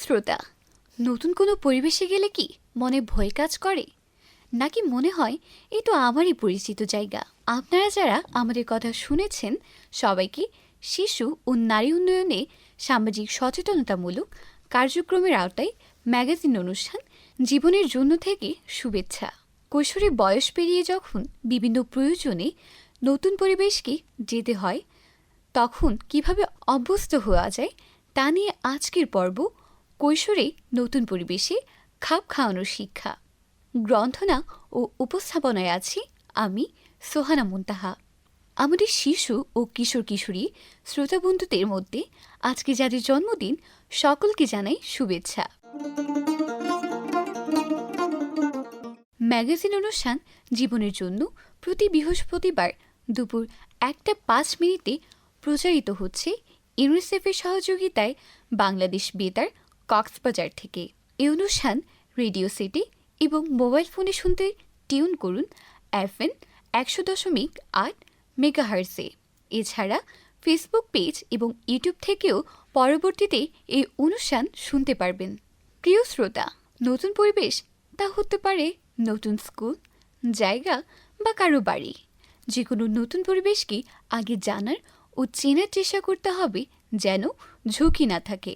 শ্রোতা, নতুন কোনো পরিবেশে গেলে কি মনে ভয় কাজ করে, নাকি মনে হয় এই তো আমারই পরিচিত জায়গা? আপনারা যারা আমাদের কথা শুনেছেন সবাইকে শিশু ও নারী উন্নয়নে সামাজিক সচেতনতামূলক কার্যক্রমের আওতায় ম্যাগাজিন অনুষ্ঠান জীবনের জন্য থেকে শুভেচ্ছা। কৈশোরে বয়স পেরিয়ে যখন বিভিন্ন প্রয়োজনে নতুন পরিবেশকে যেতে হয়, তখন কিভাবে অভ্যস্ত হওয়া যায় তা নিয়ে আজকের পর্ব কৈশোরে নতুন পরিবেশে খাপ খাওয়ানোর শিক্ষা। গ্রন্থনা ও উপস্থাপনায় আছি আমি, সোহানা মুনতাহা। আমাদের শিশু ও কিশোর কিশোরী শ্রোতাবন্ধুদের মধ্যে আজকে যাদের জন্মদিন, সকলকে জানাই শুভেচ্ছা। ম্যাগাজিন অনুষ্ঠান জীবনের জন্য প্রতি বৃহস্পতিবার দুপুর 1:05 প্রচারিত হচ্ছে ইউনিসেফের সহযোগিতায় বাংলাদেশ বেতার কক্সবাজার থেকে। এই অনুষ্ঠান রেডিও সিটি এবং মোবাইল ফোনে শুনতে টিউন করুন FM 100.8 মেগাহার্জে। এছাড়া ফেসবুক পেজ এবং ইউটিউব থেকেও পরবর্তীতে এই অনুষ্ঠান শুনতে পারবেন। প্রিয় শ্রোতা, নতুন পরিবেশ তা হতে পারে নতুন স্কুল, জায়গা বা কারো বাড়ি। যে কোনো নতুন পরিবেশকে আগে জানার ও চেনার চেষ্টা করতে হবে, যেন ঝুঁকি না থাকে।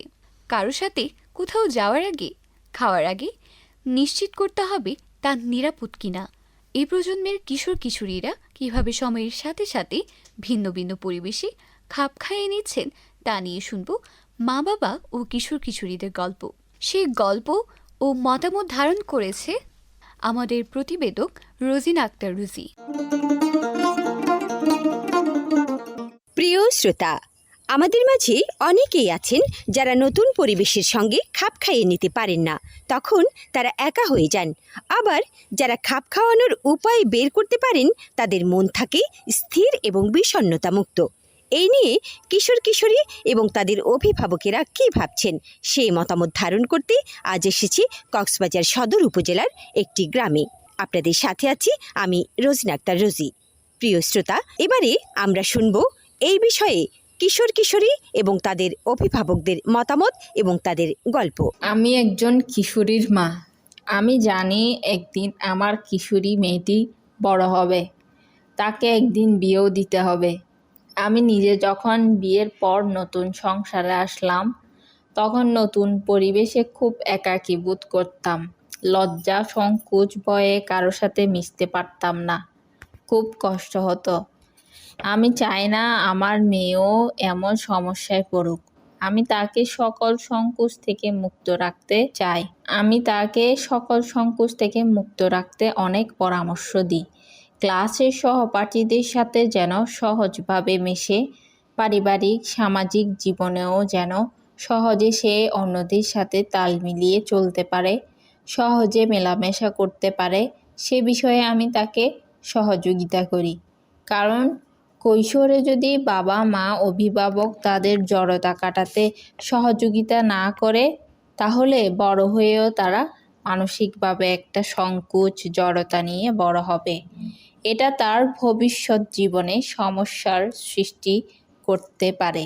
কারো সাথে কোথাও যাওয়ার আগে, খাওয়ার আগে নিশ্চিত করতে হবে তা নিরাপদ কিনা। এই প্রজন্মের কিশোর কিশোরীরা কীভাবে সময়ের সাথে সাথে ভিন্ন ভিন্ন পরিবেশে খাপ খাইয়ে নিচ্ছেন তা নিয়ে শুনব মা বাবা ও কিশোর কিশোরীদের গল্প। সেই গল্প ও মতামত ধারণ করেছে আমাদের প্রতিবেদক রোজিনা আক্তার রুজি। প্রিয় শ্রোতা, আমাদের মাঝে অনেকেই আছেন যারা নতুন পরিবেশের সঙ্গে খাপ খাইয়ে নিতে পারেন না, তখন তারা একা হয়ে যান। আবার যারা খাপ খাওয়ানোর উপায় বের করতে পারেন, তাদের মন থাকে স্থির এবং বিষণ্ণতামুক্ত। এই নিয়ে কিশোর কিশোরী এবং তাদের অভিভাবকেরা কী ভাবছেন, সেই মতামত ধারণ করতে আজ এসেছি কক্সবাজার সদর উপজেলার একটি গ্রামে। আপনাদের সাথে আছি আমি রোজিনা আক্তার রোজি। প্রিয় শ্রোতা, এবারে আমরা শুনব এই বিষয়ে কিশোর কিশোরী এবং তাদের অভিভাবকদের মতামত এবং তাদের গল্প। আমি একজন কিশোরীর মা। আমি জানি একদিন আমার কিশোরী মেয়েটি বড় হবে, তাকে একদিন বিয়েও দিতে হবে। আমি নিজে যখন বিয়ের পর নতুন সংসারে আসলাম, তখন নতুন পরিবেশে খুব একাকী বোধ করতাম। লজ্জা, সংকোচ, ভয়ে কারোর সাথে মিশতে পারতাম না। খুব কষ্ট হতো। আমি চাই না আমার মেয়েও এমন সমস্যায় পড়ুক। আমি তাকে সকল সংকোচ থেকে মুক্ত রাখতে চাই। অনেক পরামর্শ দিই। ক্লাসের সহপাঠীদের সাথে যেন সহজভাবে মেশে, পারিবারিক সামাজিক জীবনেও যেন সহজে সে অন্যদের সাথে তাল মিলিয়ে চলতে পারে, সহজে মেলামেশা করতে পারে, সে বিষয়ে আমি তাকে সহযোগিতা করি। কারণ কৈশোরে যদি বাবা মা অভিভাবক তাদের জড়তা কাটাতে সহযোগিতা না করে, তাহলে বড় হয়েও তারা মানসিকভাবে একটা সংকোচ, জড়তা নিয়ে বড় হবে। এটা তার ভবিষ্যৎ জীবনে সমস্যার সৃষ্টি করতে পারে।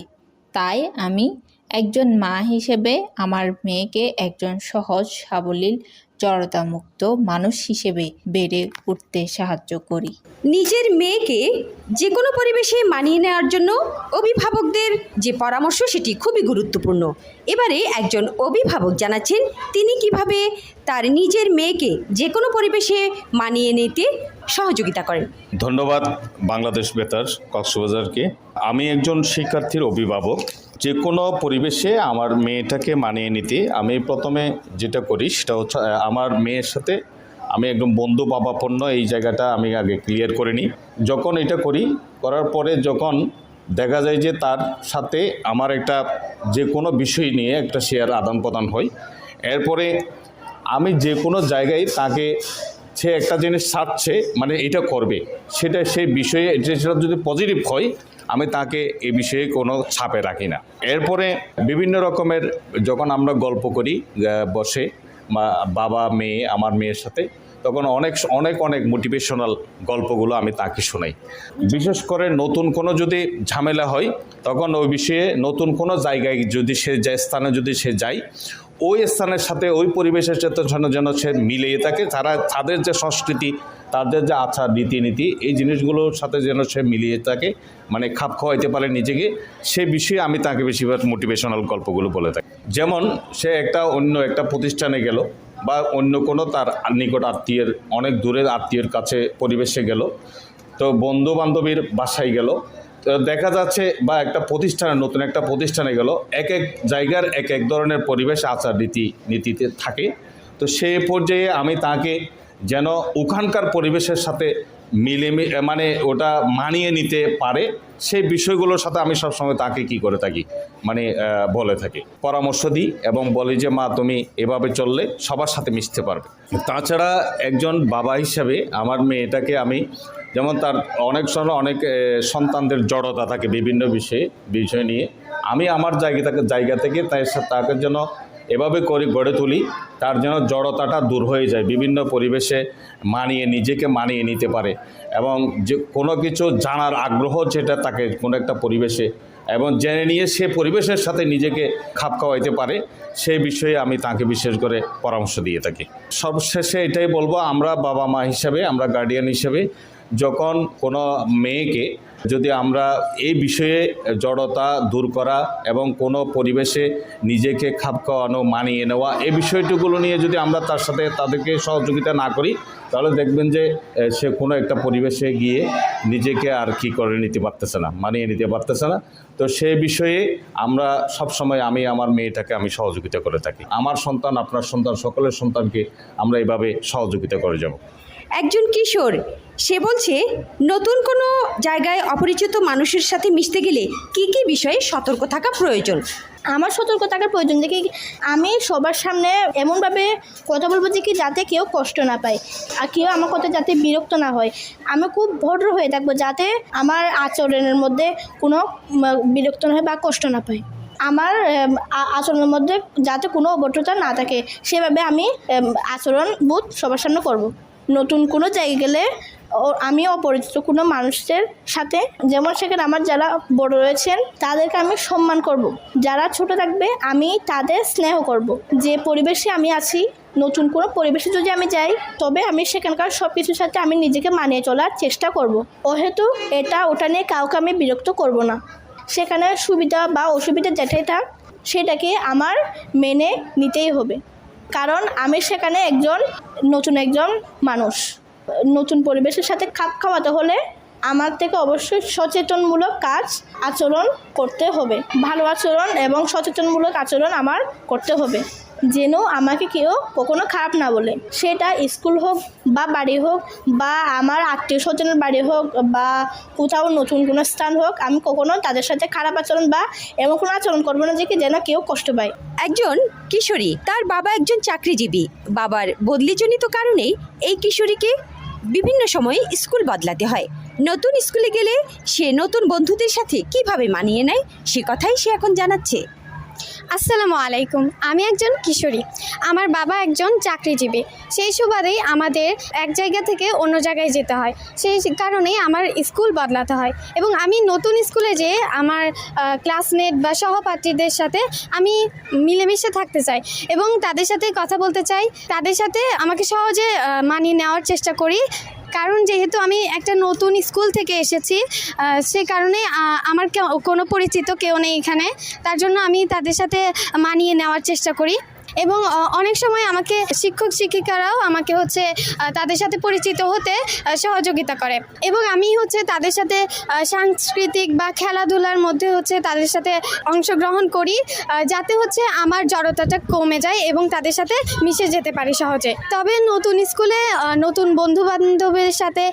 তাই আমি একজন মা হিসেবে আমার মেয়েকে একজন সহজ, সাবলীল, জড়তামুক্ত মানুষ হিসেবে বেড়ে উঠতে সাহায্য করি। নিজের মেয়েকে যে কোনো পরিবেশে মানিয়ে নেওয়ার জন্য অভিভাবকদের যে পরামর্শ, সেটি খুবই গুরুত্বপূর্ণ। এবারে একজন অভিভাবক জানাচ্ছেন তিনি কিভাবে তার নিজের মেয়েকে যে কোনো পরিবেশে মানিয়ে নিতে সহযোগিতা করেন। ধন্যবাদ বাংলাদেশ বেতার কক্সবাজারকে। আমি একজন শিক্ষার্থীর অভিভাবক। যে কোনো পরিবেশে আমার মেয়েটাকে মানিয়ে নিতে আমি প্রথমে যেটা করি সেটা হচ্ছে আমার মেয়ের সাথে আমি একদম বন্ধু ভাবাপন্ন এই জায়গাটা আমি আগে ক্লিয়ার করে নিই। যখন এটা করার পরে যখন দেখা যায় যে তার সাথে আমার একটা যে কোনো বিষয় নিয়ে একটা শেয়ার আদান প্রদান হয়, এরপরে আমি যে কোনো জায়গায় তাকে সে একটা জিনিস চাচ্ছে, মানে এটা করবে, সেটা সেই বিষয়ে সেটা যদি পজিটিভ হয়, আমি তাকে এই বিষয়ে কোনো চাপে রাখি না। এরপরে বিভিন্ন রকমের যখন আমরা গল্প করি বসে বাবা মেয়ে, আমার মেয়ের সাথে, তখন অনেক মোটিভেশনাল গল্পগুলো আমি তাকে শোনাই। বিশেষ করে নতুন কোনো যদি ঝামেলা হয়, তখন ওই বিষয়ে নতুন কোনো জায়গায় যদি সে যায়, স্থানে যদি সে যায়, ওই স্থানের সাথে ওই পরিবেশের সাথে যেন সে মিলিয়ে থাকে, তাদের যে সংস্কৃতি, তাদের যে আচার রীতিনীতি, এই জিনিসগুলোর সাথে যেন সে মিলিয়ে থাকে, মানে খাপ খাওয়াইতে পারে নিজেকে। সে বিষয়ে আমি তাকে বেশিরভাগ মোটিভেশনাল গল্পগুলো বলে থাকি। যেমন সে অন্য একটা প্রতিষ্ঠানে গেল বা অন্য কোনো তার নিকট আত্মীয়ের, অনেক দূরের আত্মীয়ের কাছে পরিবেশে গেল, তো বন্ধু বান্ধবীর বাসায় গেল, তো দেখা যাচ্ছে বা নতুন একটা প্রতিষ্ঠানে গেল, এক এক জায়গার এক এক ধরনের পরিবেশ আচার নীতিতে থাকে। তো সেই পর্যায়ে আমি তাকে যেন ওখানকার পরিবেশের সাথে মানে ওটা মানিয়ে নিতে পারে, সেই বিষয়গুলোর সাথে আমি সবসময় তাকে কি করে থাকি, মানে বলে থাকি, পরামর্শ দিই এবং বলি যে মা তুমি এভাবে চললে সবার সাথে মিশতে পারবে। তাছাড়া একজন বাবা হিসাবে আমার মেয়েটাকে আমি, যেমন তার অনেক সময় অনেক সন্তানদের জড়তা থাকে বিভিন্ন বিষয় নিয়ে, আমি আমার জায়গা থেকে তাকে যেন এভাবে গড়ে তুলি তার যেন জড়তাটা দূর হয়ে যায়, বিভিন্ন পরিবেশে নিজেকে মানিয়ে নিতে পারে, এবং যে কোনো কিছু জানার আগ্রহ যেটা তাকে কোনো একটা পরিবেশে, এবং জেনে নিয়ে সে পরিবেশের সাথে নিজেকে খাপ খাওয়াইতে পারে, সেই বিষয়ে আমি তাকে বিশেষ করে পরামর্শ দিয়ে থাকি। সবশেষে এটাই বলবো, আমরা বাবা মা হিসাবে, আমরা গার্ডিয়ান হিসাবে যখন কোনো মেয়েকে যদি আমরা এই বিষয়ে জড়তা দূর করা এবং কোনো পরিবেশে নিজেকে খাপ খাওয়ানো, মানিয়ে নেওয়া, এই বিষয়গুলো নিয়ে যদি আমরা তাদেরকে সহযোগিতা না করি, তাহলে দেখবেন যে সে কোনো একটা পরিবেশে গিয়ে নিজেকে আর কি করে নিতে পারতেছে না, মানিয়ে নিতে পারতেছে না। তো সেই বিষয়ে আমরা সবসময় আমি আমার মেয়েটাকে আমি সহযোগিতা করে থাকি। আমার সন্তান, আপনার সন্তান, সকলের সন্তানকে আমরা এইভাবে সহযোগিতা করে যাব। একজন কিশোর, সে বলছে নতুন কোনো জায়গায় অপরিচিত মানুষের সাথে মিশতে গেলে কি কি বিষয়ে সতর্ক থাকা প্রয়োজন? আমার সতর্ক থাকার প্রয়োজন যে কি, আমি সবার সামনে এমনভাবে কথা বলবো যে কি যাতে কেউ কষ্ট না পায়, আর কেউ আমার কথা যাতে বিরক্ত না হয়। আমি খুব ভদ্র হয়ে থাকবো যাতে আমার আচরণের মধ্যে কোনো বিরক্ত না হয় বা কষ্ট না পায়। আমার আচরণের মধ্যে যাতে কোনো অভদ্রতা না থাকে, সেভাবে আমি আচরণ বোধ সবার সামনে করব। নতুন কোনো জায়গায় গেলে আমি অপরিচিত কোনো মানুষের সাথে, যেমন সেখানে আমার যারা বড় রয়েছেন তাদেরকে আমি সম্মান করব, যারা ছোট থাকবে আমি তাদের স্নেহ করব। যে পরিবেশে আমি আছি, নতুন কোনো পরিবেশে যদি আমি যাই, তবে আমি সেখানকার সব কিছুর সাথে আমি নিজেকে মানিয়ে চলার চেষ্টা করব। অহেতু ওটা নিয়ে কাউকে আমি বিরক্ত করব না। সেখানে সুবিধা বা অসুবিধা যেটাই থাক, সেটাকে আমার মেনে নিতেই হবে, কারণ আমি সেখানে নতুন একজন মানুষ। নতুন পরিবেশের সাথে খাপ খাওয়াতে হলে আমার থেকে অবশ্যই সচেতনমূলক আচরণ করতে হবে। ভালো আচরণ এবং সচেতনমূলক আচরণ আমার করতে হবে, যেন আমাকে কেউ কখনো খারাপ না বলে। সেটা স্কুল হোক বা বাড়ি হোক বা আমার আত্মীয় স্বজনের বাড়ি হোক বা কোথাও নতুন কোনো স্থান হোক, আমি কখনো তাদের সাথে খারাপ আচরণ বা এমন কোনো আচরণ করবো না যে কি যেন কেউ কষ্ট পায়। একজন কিশোরী, তার বাবা একজন চাকরিজীবী, বাবার বদলিজনিত কারণেই এই কিশোরীকে বিভিন্ন সময়ে স্কুল বদলাতে হয়। নতুন স্কুলে গেলে সে নতুন বন্ধুদের সাথে কিভাবে মানিয়ে নেয়, সে কথাই সে এখন জানাচ্ছে। আসসালামু আলাইকুম, আমি একজন কিশোরী, আমার বাবা একজন চাকরিজীবী। সেই সুবাদেই আমাদের এক জায়গা থেকে অন্য জায়গায় যেতে হয়, সেই কারণেই আমার স্কুল বদলাতে হয়। এবং আমি নতুন স্কুলে যেয়ে আমার ক্লাসমেট বা সহপাঠীদের সাথে আমি মিলেমিশে থাকতে চাই এবং তাদের সাথে কথা বলতে চাই, তাদের সাথে আমাকে সহজে মানিয়ে নেওয়ার চেষ্টা করি। কারণ যেহেতু আমি একটা নতুন স্কুল থেকে এসেছি, সে কারণে আমার কোনো পরিচিত কেউ নেই এখানে, তার জন্য আমি তাদের সাথে মানিয়ে নেওয়ার চেষ্টা করি। এবং অনেক সময় আমাকে শিক্ষক শিক্ষিকারাও আমাকে তাদের সাথে পরিচিত হতে সহযোগিতা করে এবং আমি তাদের সাথে সাংস্কৃতিক বা খেলাধুলার মধ্যে তাদের সাথে অংশগ্রহণ করি, যাতে আমার জড়তাটা কমে যায় এবং তাদের সাথে মিশে যেতে পারি সহজে। তবে নতুন স্কুলে নতুন বন্ধু বান্ধবের সাথে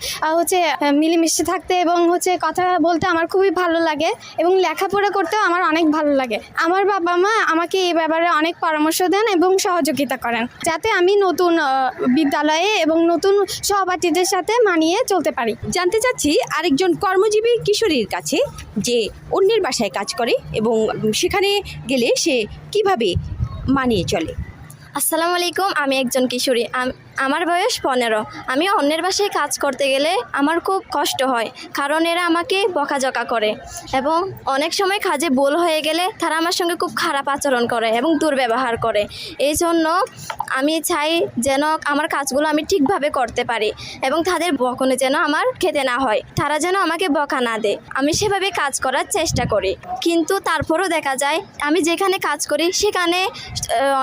মিলেমিশে থাকতে এবং কথা বলতে আমার খুবই ভালো লাগে এবং লেখাপড়া করতেও আমার অনেক ভালো লাগে। আমার বাবা মা আমাকে এই ব্যাপারে অনেক পরামর্শ দেন এবং সহযোগিতা করেন, যাতে আমি নতুন বিদ্যালয়ে এবং নতুন সহপাঠীদের সাথে মানিয়ে চলতে পারি। জানতে চাচ্ছি আরেকজন কর্মজীবী কিশোরীর কাছে, যে অন্যের বাসায় কাজ করে এবং সেখানে গেলে সে কিভাবে মানিয়ে চলে। আসসালামু আলাইকুম, আমি একজন কিশোরী। আমার বয়স 15। আমি অন্যের বাসায় কাজ করতে গেলে আমার খুব কষ্ট হয়, কারণ এরা আমাকে বকাঝকা করে এবং অনেক সময় কাজে ভুল হয়ে গেলে তারা আমার সঙ্গে খুব খারাপ আচরণ করে এবং দুর্ব্যবহার করে। এই জন্য আমি চাই যেন আমার কাজগুলো আমি ঠিকভাবে করতে পারি এবং তাদের বকনে যেন আমার খেতে না হয়, তারা যেন আমাকে বকা না দেয়। আমি সেভাবে কাজ করার চেষ্টা করি, কিন্তু তারপরও দেখা যায় আমি যেখানে কাজ করি সেখানে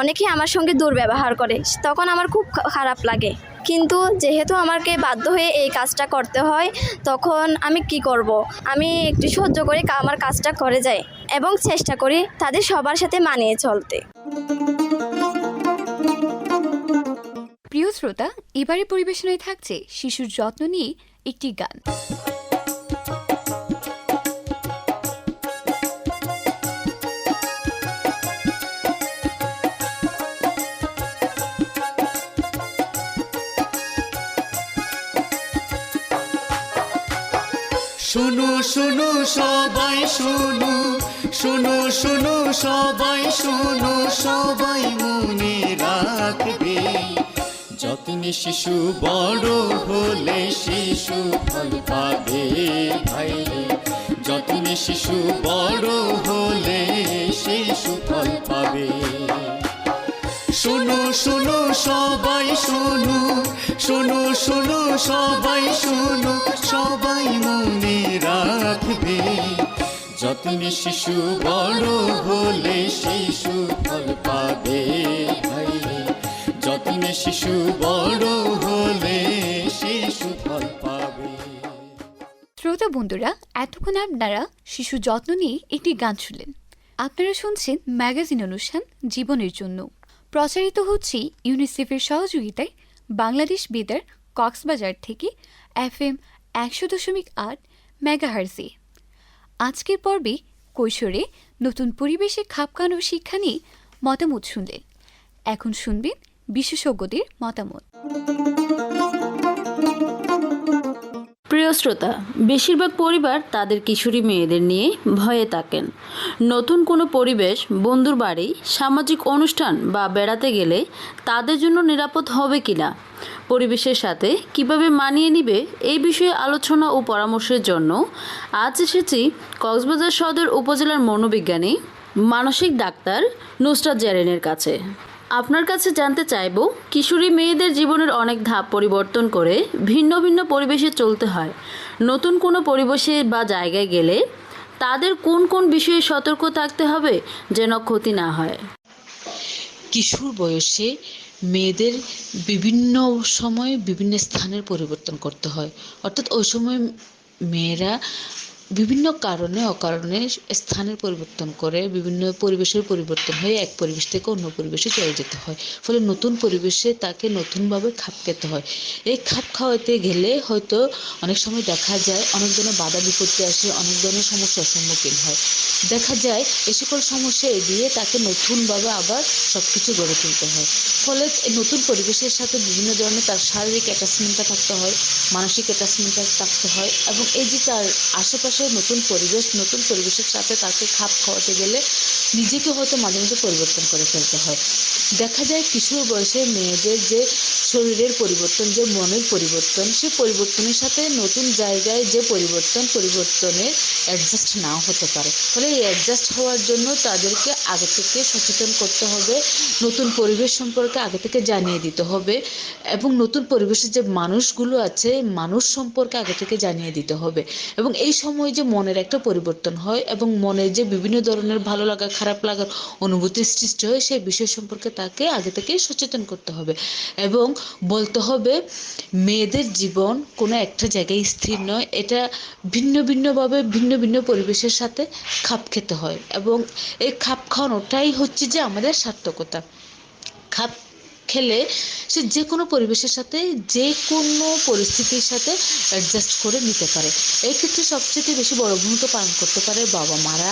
অনেকেই আমার সঙ্গে দুর্ব্যবহার করে, তখন আমার খুব খারাপ লাগে। কিন্তু যেহেতু আমাকে বাধ্য হয়ে এই কাজটা করতে হয়, তখন আমি কি করব? আমি একটু সহ্য করে আমার কাজটা করে যাই এবং চেষ্টা করি তাদের সবার সাথে মানিয়ে চলতে। প্রিয় শ্রোতা, এবারে পরিবেশনায় থাকছে শিশুর যত্ন নিয়ে একটি গান। শোনো শোনো সবাই শোনো, শোনো শোনো সবাই শোনো, সবাই মনে রাখবে যত্নে শিশু বড় হলে শিশু ফল পাবে ভাই, যত্নে শিশু বড় হলে শিশু ফল পাবে। শোনো শোনো সবাই শোনো, শোনো শোনো সবাই শোনো, সবাই মনে রাখবে যত্নে শিশু বড় হলে শিশু ফল পাবে ভাই, যত্নে শিশু বড় হলে শিশু ফল পাবে। শ্রোতা বন্ধুরা, এতক্ষণ আপনারা শিশু যত্ন নিয়ে একটি গান শুনলেন। আপনারা শুনছেন ম্যাগাজিন অনুষ্ঠান জীবনের জন্য, প্রচারিত হচ্ছে ইউনিসেফের সহযোগিতায় বাংলাদেশ বেতার কক্সবাজার থেকে FM 100.8 মেগাহার্জে। আজকের পর্বে কৈশোরে নতুন পরিবেশে খাপ খাওয়ানোর শিক্ষা নিয়ে মতামত শুনলেন। এখন শুনবেন বিশেষজ্ঞদের মতামত। প্রিয় শ্রোতা, বেশিরভাগ পরিবার তাদের কিশোরী মেয়েদের নিয়ে ভয়ে থাকেন। নতুন কোনো পরিবেশ, বন্ধুর বাড়ি, সামাজিক অনুষ্ঠান বা বেড়াতে গেলে তাদের জন্য নিরাপদ হবে কিনা, পরিবেশের সাথে কিভাবে মানিয়ে নিবে, এই বিষয়ে আলোচনা ও পরামর্শের জন্য আজ এসেছি কক্সবাজার সদর উপজেলার মনোবিজ্ঞানী মানসিক ডাক্তার নুসরাত জারিনের কাছে। আপনার কাছে জানতে চাইব, কিশোরী মেয়েদের জীবনের অনেক ধাপ পরিবর্তন করে ভিন্ন ভিন্ন পরিবেশে চলতে হয়। নতুন কোনো পরিবেশে বা জায়গায় গেলে তাদের কোন কোন বিষয়ে সতর্ক থাকতে হবে যেন ক্ষতি না হয়? কিশোর বয়সে মেয়েদের বিভিন্ন সময় বিভিন্ন স্থানের পরিবর্তন করতে হয়, অর্থাৎ ওই সময় মেয়েরা বিভিন্ন কারণে অকারণে স্থানের পরিবর্তন করে, বিভিন্ন পরিবেশের পরিবর্তন হয়ে এক পরিবেশ থেকে অন্য পরিবেশে চলে যেতে হয়। ফলে নতুন পরিবেশে তাকে নতুনভাবে খাপ খেতে হয়। এই খাপ খাওয়াতে গেলে হয়তো অনেক সময় দেখা যায় অনেক ধরনের বাধা বিপত্তি আসে, অনেক ধরনের সমস্যার সম্মুখীন হয়। দেখা যায় এই সকল সমস্যা এড়িয়ে তাকে নতুনভাবে আবার সব কিছু গড়ে তুলতে হয়। ফলে এই নতুন পরিবেশের সাথে বিভিন্ন ধরনের তার শারীরিক অ্যাটাচমেন্টটা থাকতে হয়, মানসিক অ্যাটাচমেন্টটা থাকতে হয়, এবং এই যে তার আশেপাশে নতুন পরিবেশ, নতুন পরিবেশের সাথে তাকে খাপ খাওয়াতে গেলে নিজেকে হয়তো মাঝে মাঝে পরিবর্তন করে ফেলতে হয়। দেখা যায় কিশোর বয়সে মেয়েদের যে শরীরের পরিবর্তন, যে মনের পরিবর্তন, সেই পরিবর্তনের সাথে নতুন জায়গায় যে পরিবর্তনের অ্যাডজাস্ট নাও হতে পারে। ফলে এই অ্যাডজাস্ট হওয়ার জন্য তাদেরকে আগে থেকে সচেতন করতে হবে, নতুন পরিবেশ সম্পর্কে আগে থেকে জানিয়ে দিতে হবে, এবং নতুন পরিবেশের যে মানুষগুলো আছে মানুষ সম্পর্কে আগে থেকে জানিয়ে দিতে হবে। এবং এই সময় যে মনের একটা পরিবর্তন হয় এবং মনের যে বিভিন্ন ধরনের ভালো লাগা খারাপ লাগার অনুভূতির সৃষ্টি হয়, সেই বিষয় সম্পর্কে তাকে আগে থেকে সচেতন করতে হবে এবং বলতে হবে মেয়েদের জীবন কোনো একটা জায়গায় স্থির নয়, এটা ভিন্ন ভিন্নভাবে ভিন্ন ভিন্ন পরিবেশের সাথে খাপ খেতে হয়, এবং এই খাপ খাওয়ানোটাই হচ্ছে যে আমাদের সার্থকতা। খাপ খেলে সে যে কোনো পরিবেশের সাথে যে কোনো পরিস্থিতির সাথে অ্যাডজাস্ট করে নিতে পারে। এই ক্ষেত্রে সবচেয়ে বেশি বড় ভূমিকা পালন করতে পারে বাবা মারা,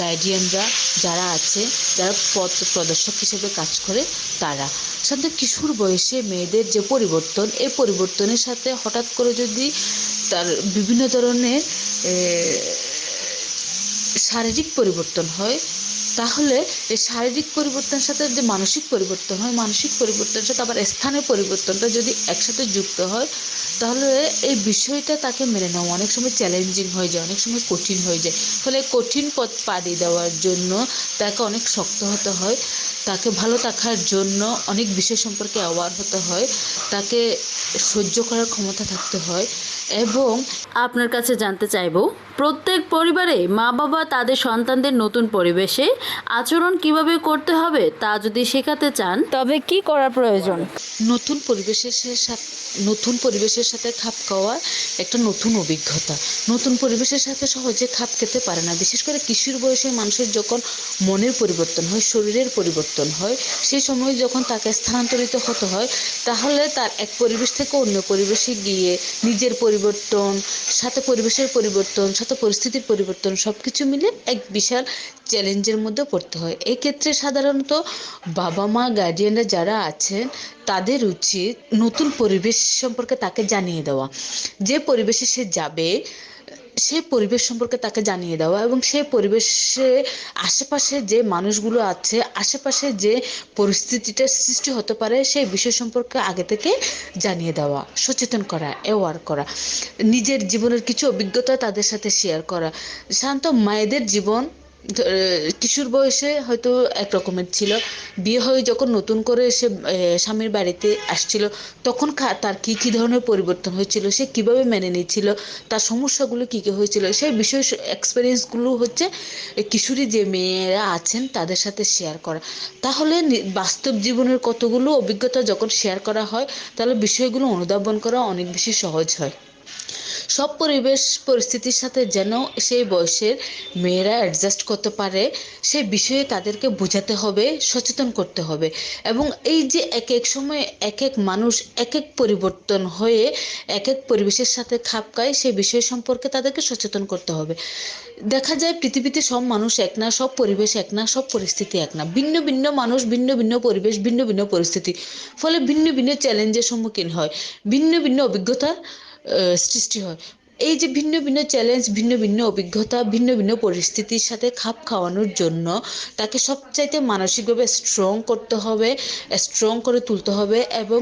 গার্ডিয়ানরা যারা আছে, যারা পথ প্রদর্শক হিসেবে কাজ করে তারা। সাধারণত কিশোর বয়সে মেয়েদের যে পরিবর্তন, এই পরিবর্তনের সাথে হঠাৎ করে যদি তার বিভিন্ন ধরনের শারীরিক পরিবর্তন হয়, তাহলে এই শারীরিক পরিবর্তনের সাথে যে মানসিক পরিবর্তন হয়, মানসিক পরিবর্তনের সাথে আবার স্থানের পরিবর্তনটা যদি একসাথে যুক্ত হয়, তাহলে এই বিষয়টা তাকে মেনে নেওয়া অনেক সময় চ্যালেঞ্জিং হয়ে যায়, অনেক সময় কঠিন হয়ে যায়। ফলে কঠিন পথ পাড়ি দেওয়ার জন্য তাকে অনেক শক্ত হতে হয়, তাকে ভালো থাকার জন্য অনেক বিষয় সম্পর্কে অ্যাওয়ার হতে হয়, তাকে সহ্য করার ক্ষমতা থাকতে হয়। এবং আপনার কাছে জানতে চাইব, প্রত্যেক পরিবারে মা বাবা তাদের সন্তানদের নতুন পরিবেশে আচরণ কিভাবে করতে হবে তা যদি শেখাতে চান তবে কি করা প্রয়োজন? নতুন পরিবেশের সাথে খাপ খাওয়া একটা নতুন অভিজ্ঞতা। নতুন পরিবেশের সাথে সহজে খাপ খেতে পারে না, বিশেষ করে কিশোর বয়সে মানুষের যখন মনের পরিবর্তন হয়, শরীরের পরিবর্তন হয়, সেই সময় যখন তাকে স্থানান্তরিত হতে হয়, তাহলে তার এক পরিবেশ থেকে অন্য পরিবেশে গিয়ে নিজের পরিবর্তন, সাথে পরিবেশের পরিবর্তন, সাথে পরিস্থিতির পরিবর্তন সব কিছু মিলে এক বিশাল চ্যালেঞ্জের মধ্যে পড়তে হয়। এই ক্ষেত্রে সাধারণত বাবা মা গার্ডিয়ানরা যারা আছেন তাদের উচিত নতুন পরিবেশ সম্পর্কে তাকে জানিয়ে দেওয়া, যে পরিবেশে সে যাবে সেই পরিবেশ সম্পর্কে তাকে জানিয়ে দেওয়া, এবং সেই পরিবেশে আশেপাশে যে মানুষগুলো আছে, আশেপাশে যে পরিস্থিতিটা সৃষ্টি হতে পারে সেই বিষয় সম্পর্কে আগে থেকে জানিয়ে দেওয়া, সচেতন করা, অ্যাওয়ার করা, নিজের জীবনের কিছু অভিজ্ঞতা তাদের সাথে শেয়ার করা। সাধারণত মায়েদের জীবন কিশোর বয়সে হয়তো একরকমের ছিল, বিয়ে হয়ে যখন নতুন করে সে স্বামীর বাড়িতে আসছিল তখন তার কী কী ধরনের পরিবর্তন হয়েছিল, সে কিভাবে মেনে নিয়েছিল, তার সমস্যাগুলো কী কী হয়েছিল, সেই বিষয় এক্সপিরিয়েন্সগুলো হচ্ছে কিশোরী যে মেয়েরা আছেন তাদের সাথে শেয়ার করা। তাহলে বাস্তব জীবনের কতগুলো অভিজ্ঞতা যখন শেয়ার করা হয়, তাহলে বিষয়গুলো অনুধাবন করা অনেক বেশি সহজ হয়। সব পরিবেশ পরিস্থিতির সাথে যেন সেই বয়সের মেয়েরা অ্যাডজাস্ট করতে পারে, সেই বিষয়ে তাদেরকে বোঝাতে হবে, সচেতন করতে হবে। এবং এই যে এক এক সময় এক এক মানুষ এক এক পরিবর্তন হয়ে এক এক পরিবেশের সাথে খাপ খায়, সেই বিষয় সম্পর্কে তাদেরকে সচেতন করতে হবে। দেখা যায় পৃথিবীতে সব মানুষ এক না, সব পরিবেশ এক না, সব পরিস্থিতি এক না, ভিন্ন ভিন্ন মানুষ, ভিন্ন ভিন্ন পরিবেশ, ভিন্ন ভিন্ন পরিস্থিতি, ফলে ভিন্ন ভিন্ন চ্যালেঞ্জের সম্মুখীন হয়, ভিন্ন ভিন্ন অভিজ্ঞতার সৃষ্টি হয়। এই যে ভিন্ন ভিন্ন চ্যালেঞ্জ, ভিন্ন ভিন্ন অভিজ্ঞতা, ভিন্ন ভিন্ন পরিস্থিতির সাথে খাপ খাওয়ানোর জন্য তাকে সবচাইতে মানসিকভাবে স্ট্রং করতে হবে, স্ট্রং করে তুলতে হবে, এবং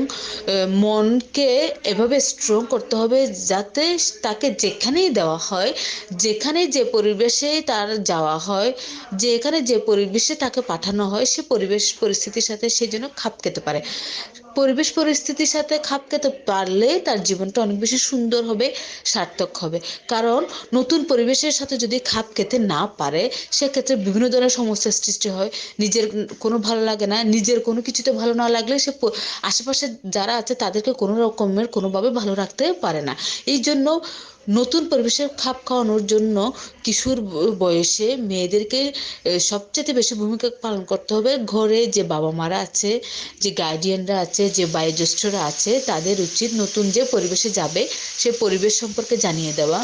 মনকে এভাবে স্ট্রং করতে হবে যাতে তাকে যেখানেই দেওয়া হয়, যেখানে যে পরিবেশে তার যাওয়া হয়, যেখানে যে পরিবেশে তাকে পাঠানো হয়, সে পরিবেশ পরিস্থিতির সাথে সে যেন খাপ খেতে পারে। পরিবেশ পরিস্থিতির সাথে খাপ খেতে পারলে তার জীবনটা অনেক বেশি সুন্দর হবে, সার্থক হবে। কারণ নতুন পরিবেশের সাথে যদি খাপ খেতে না পারে, সেক্ষেত্রে বিভিন্ন ধরনের সমস্যার সৃষ্টি হয়, নিজের কোনো ভালো লাগে না, নিজের কোনো কিছুতে ভালো না লাগলে সে আশেপাশে যারা আছে তাদেরকে কোনো রকমের কোনোভাবে ভালো রাখতে পারে না। এই জন্য নতুন পরিবেশের খাপ খাওয়ানোর জন্য কিশোর বয়সে মেয়েদেরকে সবচেয়ে বেশি ভূমিকা পালন করতে হবে। ঘরে যে বাবা মারা আছে, যে গার্ডিয়ানরা আছে, যে বয়োজ্যেষ্ঠরা আছে, তাদের উচিত নতুন যে পরিবেশে যাবে সে পরিবেশ সম্পর্কে জানিয়ে দেওয়া,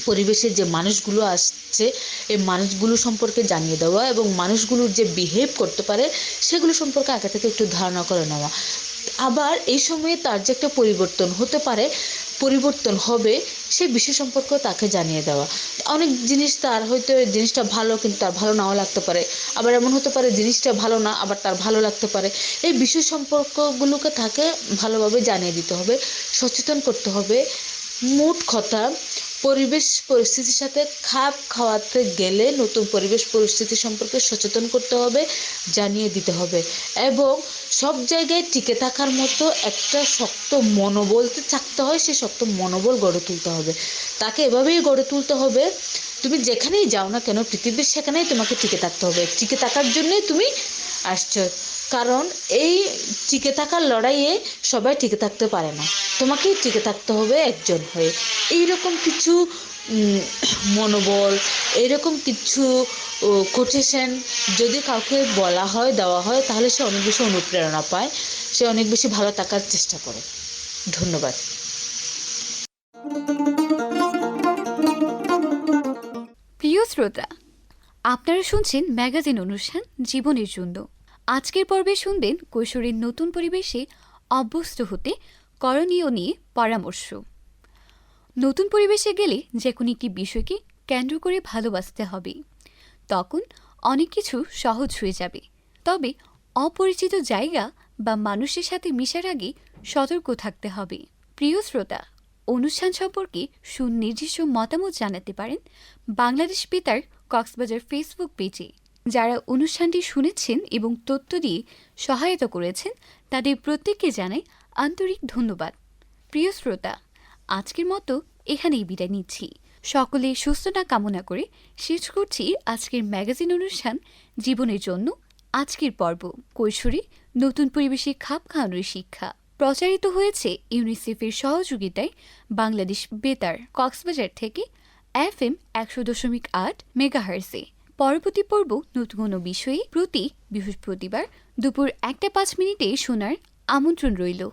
পরিবেশে যে মানুষগুলো আসছে এই মানুষগুলো সম্পর্কে জানিয়ে দেওয়া, এবং মানুষগুলোর যে বিহেভ করতে পারে সেগুলো সম্পর্কে আগে থেকে একটু ধারণা করে নেওয়া। আবার এই সময়ে তার যে একটা পরিবর্তন হতে পারে, পরিবর্তন হবে, সেই বিষয় সম্পর্কে তাকে জানিয়ে দেওয়া। অনেক জিনিস তার হয়তো জিনিসটা ভালো কিন্তু তার ভালো নাও লাগতে পারে, আবার এমন হতে পারে জিনিসটা ভালো না আবার তার ভালো লাগতে পারে। এই বিষয় সম্পর্কগুলোকে তাকে ভালোভাবে জানিয়ে দিতে হবে, সচেতন করতে হবে। মোট কথা, পরিবেশ পরিস্থিতির সাথে খাপ খাওয়াতে গেলে নতুন পরিবেশ পরিস্থিতি সম্পর্কে সচেতন করতে হবে, জানিয়ে দিতে হবে, এবং সব জায়গায় টিকে থাকার মতো একটা শক্ত মনোবল থাকতে হয়, সেই শক্ত মনোবল গড়ে তুলতে হবে। তাকে এভাবেই গড়ে তুলতে হবে, তুমি যেখানেই যাও না কেন পৃথিবীর সেখানেই তোমাকে টিকে থাকতে হবে, টিকে থাকার জন্যই তুমি আসছো। কারণ এই টিকে থাকার লড়াইয়ে সবাই টিকে থাকতে পারে না, তোমাকেই টিকে থাকতে হবে একজন হয়ে। এইরকম কিছু মনোবল, এইরকম কিছু কোটেশন যদি কাউকে বলা হয়, দেওয়া হয়, তাহলে সে অনেক বেশি অনুপ্রেরণা পায়, সে অনেক বেশি ভালো থাকার চেষ্টা করে। ধন্যবাদ। প্রিয় শ্রোতা, আপনারা শুনছেন ম্যাগাজিন অনুষ্ঠান জীবনের জন্য। আজকের পর্বে শুনবেন কৈশোরের নতুন পরিবেশে অভ্যস্ত হতে করণীয় নিয়ে পরামর্শ। নতুন পরিবেশে গেলে যে কোনো একটি বিষয়কে কেন্দ্র করে ভালোবাসতে হবে, তখন অনেক কিছু সহজ হয়ে যাবে। তবে অপরিচিত জায়গা বা মানুষের সাথে মিশার আগে সতর্ক থাকতে হবে। প্রিয় শ্রোতা, অনুষ্ঠান সম্পর্কে সুনির্দিষ্ট মতামত জানাতে পারেন বাংলাদেশ বেতার কক্সবাজার ফেসবুক পেজে। যারা অনুষ্ঠানটি শুনেছেন এবং তথ্য দিয়ে সহায়তা করেছেন তাদের প্রত্যেককে জানাই আন্তরিক ধন্যবাদ। প্রিয় শ্রোতা, আজকের মতো এখানেই বিদায় নিচ্ছি। সকলে সুস্থতা কামনা করে শেষ করছি আজকের ম্যাগাজিন অনুষ্ঠান জীবনের জন্য আজকের পর্ব। কৈশোরে নতুন পরিবেশে খাপ খাওয়ানোর শিক্ষা প্রচারিত হয়েছে ইউনিসেফের সহযোগিতায় বাংলাদেশ বেতার কক্সবাজার থেকে FM 100.8 মেগাহার্জে। পরবর্তী পর্ব নতুন কোনো বিষয়ে প্রতি বৃহস্পতিবার দুপুর 1:05 শোনার আমন্ত্রণ রইল।